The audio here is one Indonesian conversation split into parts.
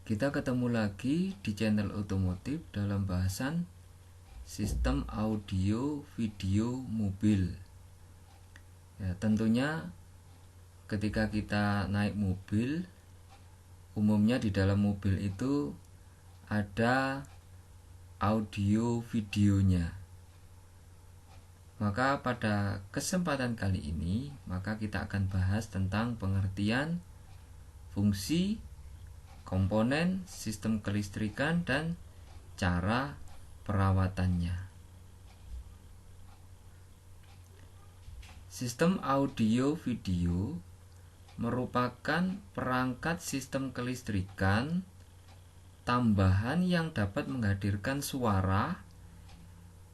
Kita ketemu lagi di channel otomotif dalam bahasan sistem audio video mobil. Ya, tentunya ketika kita naik mobil, umumnya di dalam mobil itu ada audio videonya. Maka pada kesempatan kali ini, maka kita akan bahas tentang pengertian fungsi, komponen, sistem kelistrikan, dan cara perawatannya. Sistem audio video merupakan perangkat sistem kelistrikan tambahan yang dapat menghadirkan suara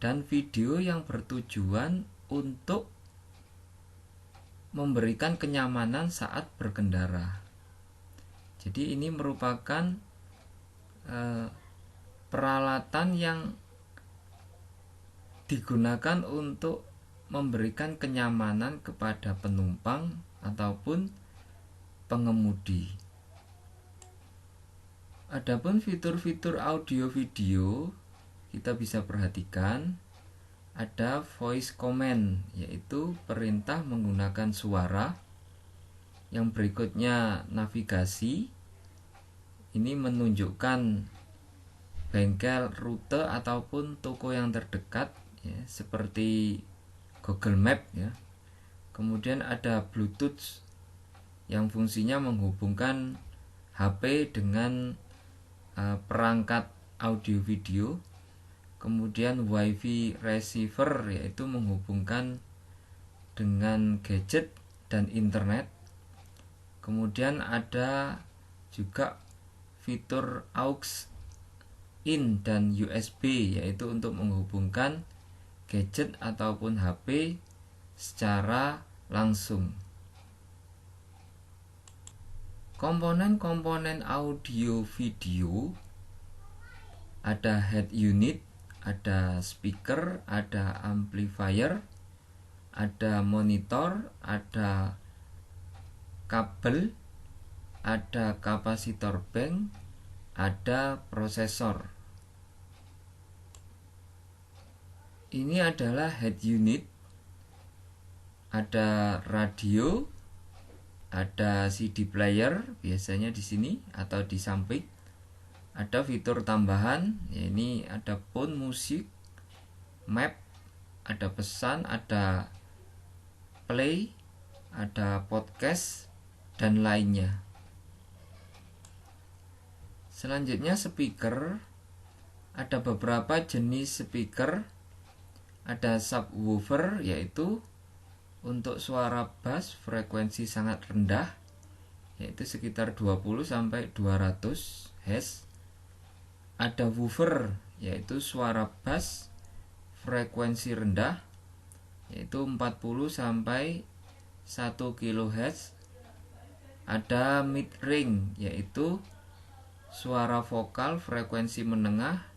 dan video yang bertujuan untuk memberikan kenyamanan saat berkendara. Jadi ini merupakan peralatan yang digunakan untuk memberikan kenyamanan kepada penumpang ataupun pengemudi. Adapun fitur-fitur audio video kita bisa perhatikan ada voice command, yaitu perintah menggunakan suara. Yang berikutnya navigasi, ini menunjukkan bengkel, rute ataupun toko yang terdekat, ya, seperti Google Map, ya. Kemudian ada Bluetooth yang fungsinya menghubungkan HP dengan perangkat audio video. Kemudian Wi-Fi receiver, yaitu menghubungkan dengan gadget dan internet. Kemudian ada juga fitur aux in dan USB, yaitu untuk menghubungkan gadget ataupun HP secara langsung. Komponen-komponen audio video ada head unit, ada speaker, ada amplifier, ada monitor, ada kabel, ada kapasitor bank, ada prosesor. Ini adalah head unit. Ada radio, ada CD player biasanya di sini atau di samping. Ada fitur tambahan, ya ini ada phone musik, map, ada pesan, ada play, ada podcast, dan lainnya. Selanjutnya speaker, ada beberapa jenis speaker. Ada subwoofer, yaitu untuk suara bass frekuensi sangat rendah, yaitu sekitar 20-200 Hz. Ada woofer, yaitu suara bass frekuensi rendah, yaitu 40-1 kHz. Ada mid range, yaitu suara vokal frekuensi menengah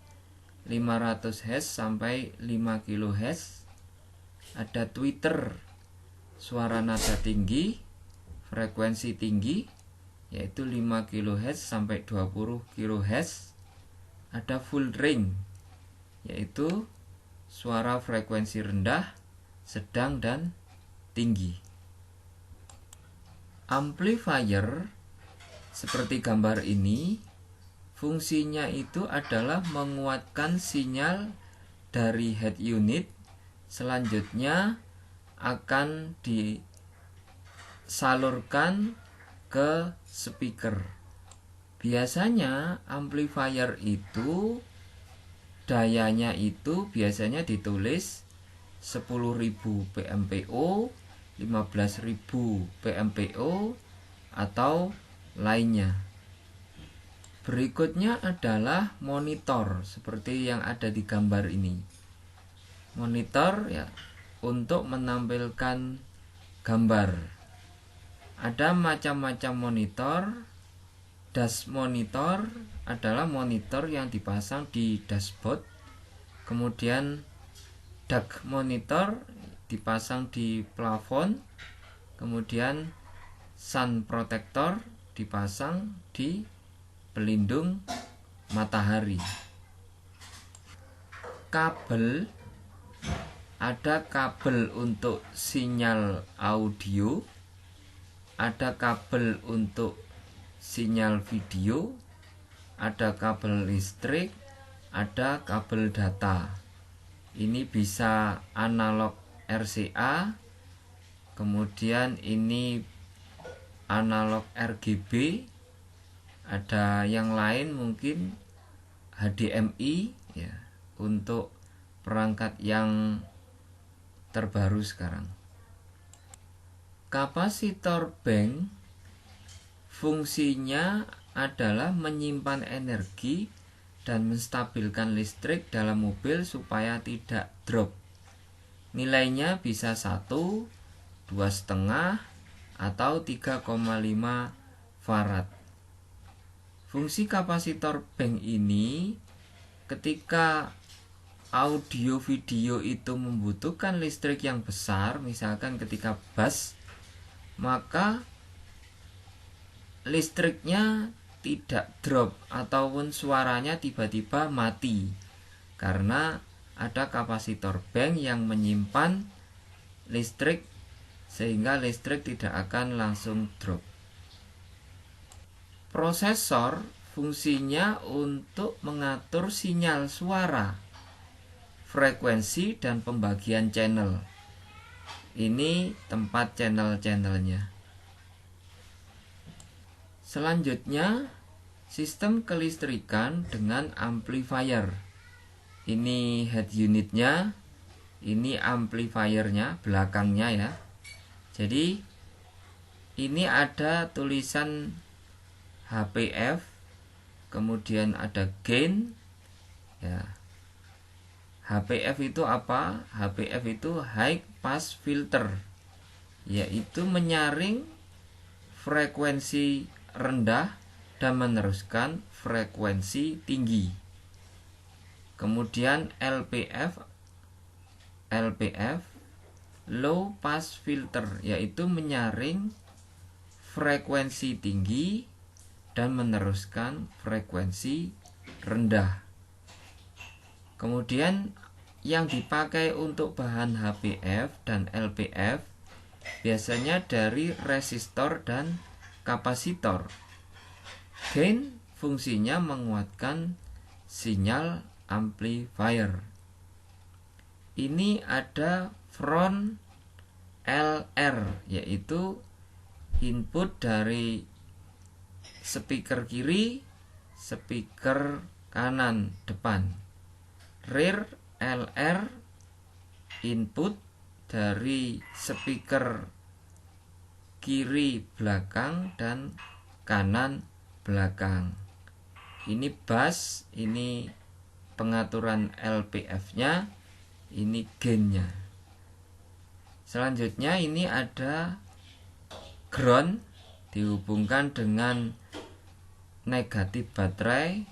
500 Hz sampai 5 kHz. Ada tweeter, suara nada tinggi frekuensi tinggi, yaitu 5 kHz sampai 20 kHz. Ada full range, yaitu suara frekuensi rendah, sedang, dan tinggi. Amplifier seperti gambar ini, fungsinya itu adalah menguatkan sinyal dari head unit, selanjutnya akan disalurkan ke speaker. Biasanya amplifier itu dayanya itu biasanya ditulis 10.000 PMPO, 15.000 PMPO, atau lainnya. Berikutnya adalah monitor seperti yang ada di gambar ini. Monitor, ya, untuk menampilkan gambar. Ada macam-macam monitor. Dash monitor adalah monitor yang dipasang di dashboard. Kemudian dark monitor dipasang di plafon. Kemudian sun protector dipasang di pelindung matahari. Kabel, ada kabel untuk sinyal audio, ada kabel untuk sinyal video, ada kabel listrik, ada kabel data. Ini bisa analog RCA, kemudian ini analog RGB, ada yang lain mungkin HDMI ya, untuk perangkat yang terbaru sekarang. Kapasitor bank fungsinya adalah menyimpan energi dan menstabilkan listrik dalam mobil supaya tidak drop. Nilainya bisa 1, 2,5 atau 3,5 farad. Fungsi kapasitor bank ini ketika audio video itu membutuhkan listrik yang besar, misalkan ketika bus, maka listriknya tidak drop ataupun suaranya tiba-tiba mati karena ada kapasitor bank yang menyimpan listrik sehingga listrik tidak akan langsung drop. Prosesor fungsinya untuk mengatur sinyal suara, frekuensi, dan pembagian channel. Ini tempat channel-channelnya. Selanjutnya, sistem kelistrikan dengan amplifier. Ini head unitnya, ini amplifiernya, belakangnya ya. Jadi ini ada tulisan HPF, kemudian ada gain ya. HPF itu apa? HPF itu high pass filter, yaitu menyaring frekuensi rendah dan meneruskan frekuensi tinggi. Kemudian LPF low pass filter, yaitu menyaring frekuensi tinggi dan meneruskan frekuensi rendah. Kemudian yang dipakai untuk bahan HPF dan LPF biasanya dari resistor dan kapasitor. Gain fungsinya menguatkan sinyal amplifier. Ini ada front LR, yaitu input dari speaker kiri, speaker kanan depan. Rear LR, input dari speaker kiri belakang dan kanan belakang. Ini bass, ini pengaturan LPF-nya, ini gain-nya. Selanjutnya ini ada ground, dihubungkan dengan negatif baterai.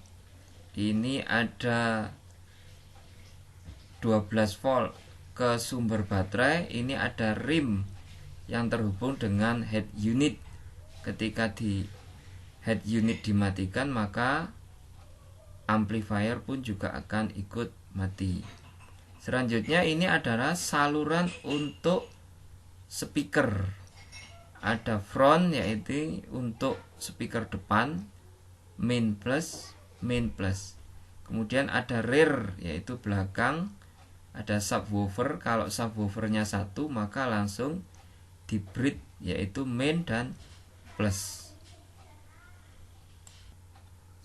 Ini ada 12 volt ke sumber baterai. Ini ada rim yang terhubung dengan head unit. Ketika di head unit dimatikan, maka amplifier pun juga akan ikut mati. Selanjutnya ini adalah saluran untuk speaker. Ada front, yaitu untuk speaker depan, main plus. Kemudian ada rear, yaitu belakang. Ada subwoofer, kalau subwoofernya 1 maka langsung di bridge, yaitu main dan plus.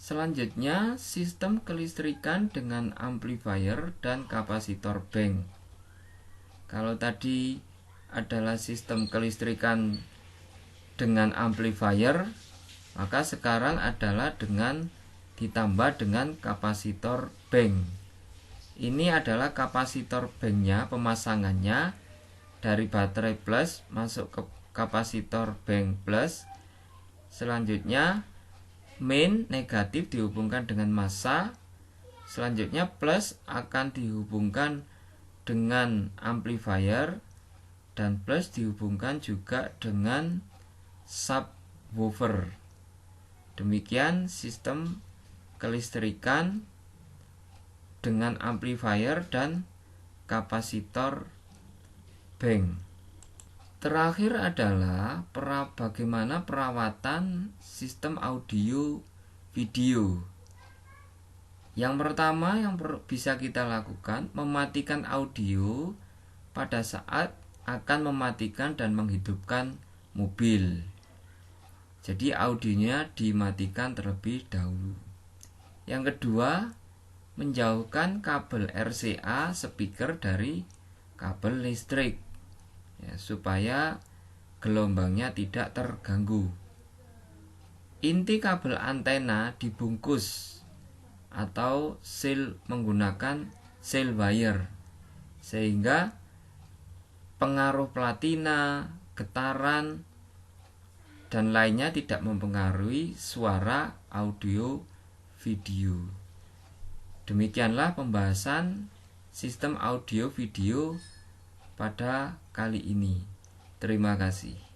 Selanjutnya sistem kelistrikan dengan amplifier dan kapasitor bank. Kalau tadi adalah sistem kelistrikan dengan amplifier, maka sekarang adalah ditambah dengan kapasitor bank. Ini adalah kapasitor banknya, pemasangannya dari baterai plus masuk ke kapasitor bank plus. Selanjutnya main negatif dihubungkan dengan massa. Selanjutnya plus akan dihubungkan dengan amplifier, dan plus dihubungkan juga dengan subwoofer. Demikian sistem kelistrikan dengan amplifier dan kapasitor bank. Terakhir adalah bagaimana perawatan sistem audio video. Yang pertama yang bisa kita lakukan, mematikan audio pada saat akan mematikan dan menghidupkan mobil. Jadi audionya dimatikan terlebih dahulu. Yang kedua, menjauhkan kabel RCA speaker dari kabel listrik ya, supaya gelombangnya tidak terganggu. Inti kabel antena dibungkus atau seal menggunakan seal wire sehingga pengaruh platina, getaran dan lainnya tidak mempengaruhi suara audio video. Demikianlah pembahasan sistem audio video pada kali ini. Terima kasih.